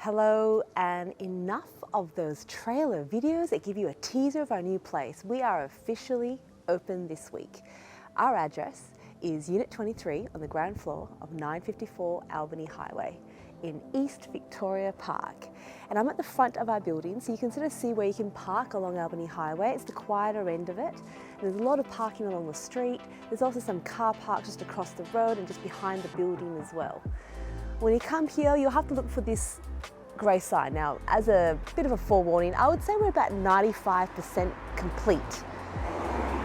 Hello, and enough of those trailer videos that give you a teaser of our new place. We are officially open this week. Our address is Unit 23 on the ground floor of 954 Albany Highway in East Victoria Park. And I'm at the front of our building, so you can sort of see where you can park along Albany Highway. It's the quieter end of it. And there's a lot of parking along the street. There's also some car parks just across the road and just behind the building as well. When you come here, you'll have to look for this grey sign. Now, as a bit of a forewarning, I would say we're about 95% complete.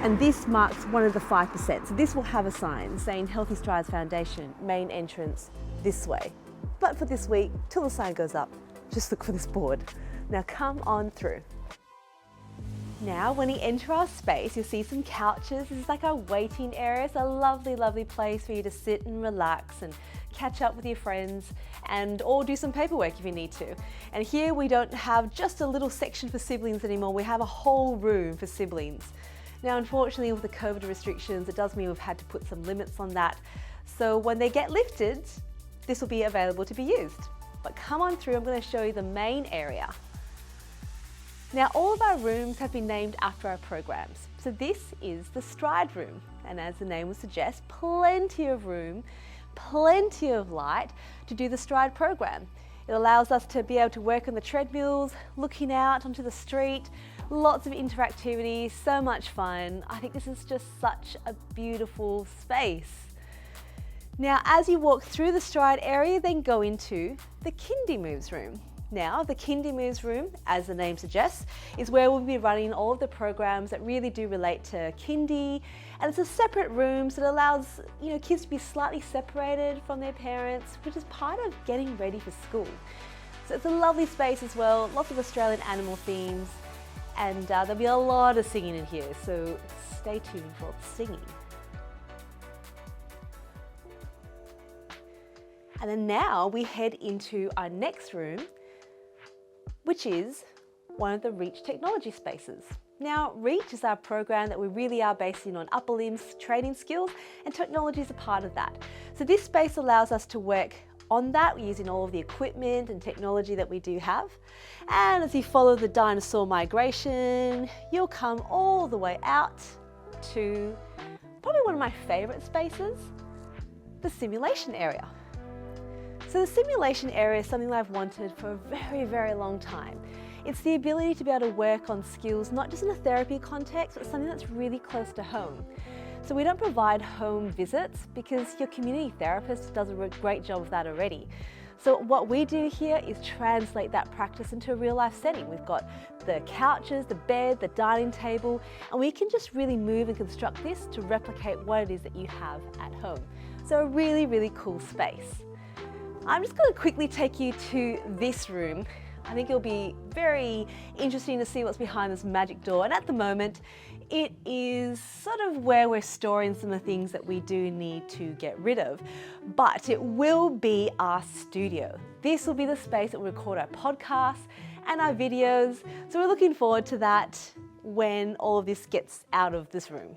And this marks one of the 5%. So this will have a sign saying Healthy Strides Foundation, main entrance this way. But for this week, till the sign goes up, just look for this board. Now come on through. Now, when you enter our space, you'll see some couches. This is like our waiting area. It's a lovely, lovely place for you to sit and relax and catch up with your friends or do some paperwork if you need to. And here we don't have just a little section for siblings anymore. We have a whole room for siblings. Now, unfortunately, with the COVID restrictions, it does mean we've had to put some limits on that. So when they get lifted, this will be available to be used. But come on through, I'm going to show you the main area. Now, all of our rooms have been named after our programs. So this is the Stride Room. And as the name would suggest, plenty of room, plenty of light to do the Stride program. It allows us to be able to work on the treadmills, looking out onto the street, lots of interactivity, so much fun. I think this is just such a beautiful space. Now, as you walk through the Stride area, then go into the Kindy Moves room. Now, the Kindy Moves room, as the name suggests, is where we'll be running all of the programs that really do relate to kindy. And it's a separate room, so it allows kids to be slightly separated from their parents, which is part of getting ready for school. So it's a lovely space as well, lots of Australian animal themes, and there'll be a lot of singing in here, so stay tuned for singing. And then now we head into our next room, which is one of the Reach technology spaces. Now, Reach is our program that we really are basing on upper limbs training skills, and technology is a part of that. So this space allows us to work on that using all of the equipment and technology that we do have. And as you follow the dinosaur migration, you'll come all the way out to probably one of my favorite spaces, the simulation area. So the simulation area is something that I've wanted for a very, very long time. It's the ability to be able to work on skills, not just in a therapy context, but something that's really close to home. So we don't provide home visits because your community therapist does a great job of that already. So what we do here is translate that practice into a real life setting. We've got the couches, the bed, the dining table, and we can just really move and construct this to replicate what it is that you have at home. So a really, really cool space. I'm just going to quickly take you to this room. I think it'll be very interesting to see what's behind this magic door. And at the moment, it is sort of where we're storing some of the things that we do need to get rid of. But it will be our studio. This will be the space that we record our podcasts and our videos. So we're looking forward to that when all of this gets out of this room.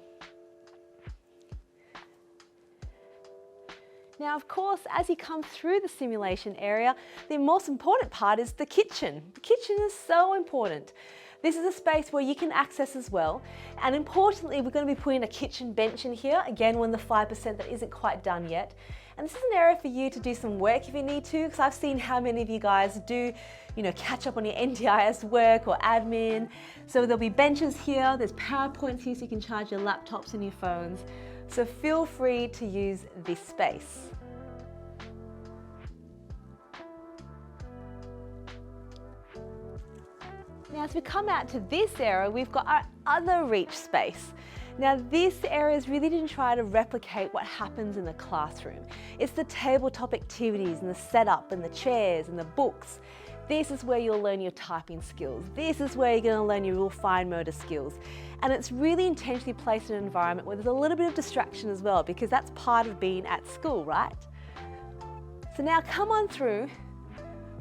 Now, of course, as you come through the simulation area, the most important part is the kitchen. The kitchen is so important. This is a space where you can access as well. And importantly, we're going to be putting a kitchen bench in here, again, one of the 5% that isn't quite done yet. And this is an area for you to do some work if you need to, because I've seen how many of you guys do, catch up on your NDIS work or admin. So there'll be benches here, there's PowerPoints here so you can charge your laptops and your phones. So feel free to use this space. Now, as we come out to this area, we've got our other Reach space. Now, this area is really to try to replicate what happens in the classroom. It's the tabletop activities and the setup and the chairs and the books. This is where you'll learn your typing skills. This is where you're going to learn your real fine motor skills. And it's really intentionally placed in an environment where there's a little bit of distraction as well, because that's part of being at school, right? So now come on through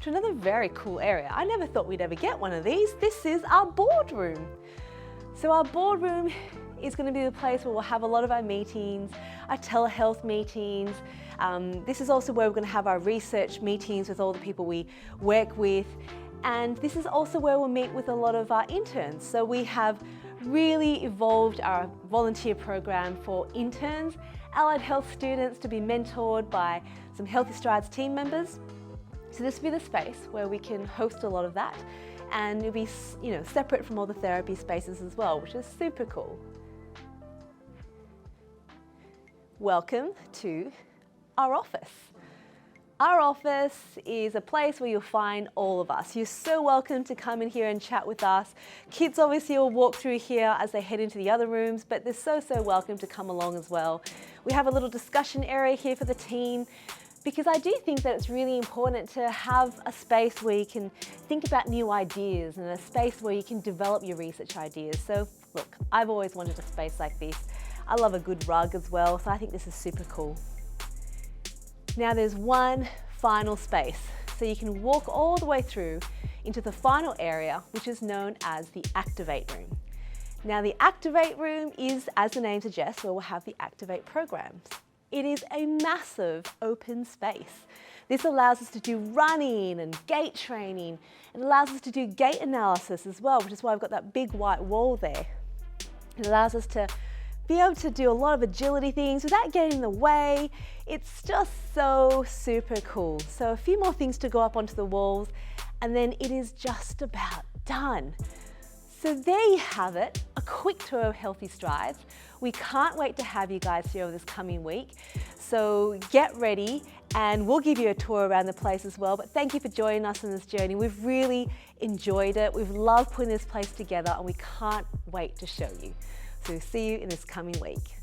to another very cool area. I never thought we'd ever get one of these. This is our boardroom. So our boardroom is going to be the place where we'll have a lot of our meetings, our telehealth meetings. This is also where we're going to have our research meetings with all the people we work with. And this is also where we'll meet with a lot of our interns. So we have really evolved our volunteer program for interns, allied health students to be mentored by some Healthy Strides team members. So this will be the space where we can host a lot of that, and it'll be, separate from all the therapy spaces as well, which is super cool. Welcome to our office. Our office is a place where you'll find all of us. You're so welcome to come in here and chat with us. Kids obviously will walk through here as they head into the other rooms, but they're so welcome to come along as well. We have a little discussion area here for the team, because I do think that it's really important to have a space where you can think about new ideas and a space where you can develop your research ideas. So look, I've always wanted a space like this. I love a good rug as well, so I think this is super cool. Now there's one final space, so you can walk all the way through into the final area, which is known as the Activate Room. Now the Activate Room is, as the name suggests, where we'll have the Activate programs. It is a massive open space. This allows us to do running and gait training. It allows us to do gait analysis as well, which is why I've got that big white wall there. It allows us to be able to do a lot of agility things without getting in the way. It's just so super cool. So a few more things to go up onto the walls, and then it is just about done. So there you have it, a quick tour of Healthy Strides. We can't wait to have you guys here over this coming week. So get ready and we'll give you a tour around the place as well. But thank you for joining us on this journey. We've really enjoyed it. We've loved putting this place together and we can't wait to show you. So see you in this coming week.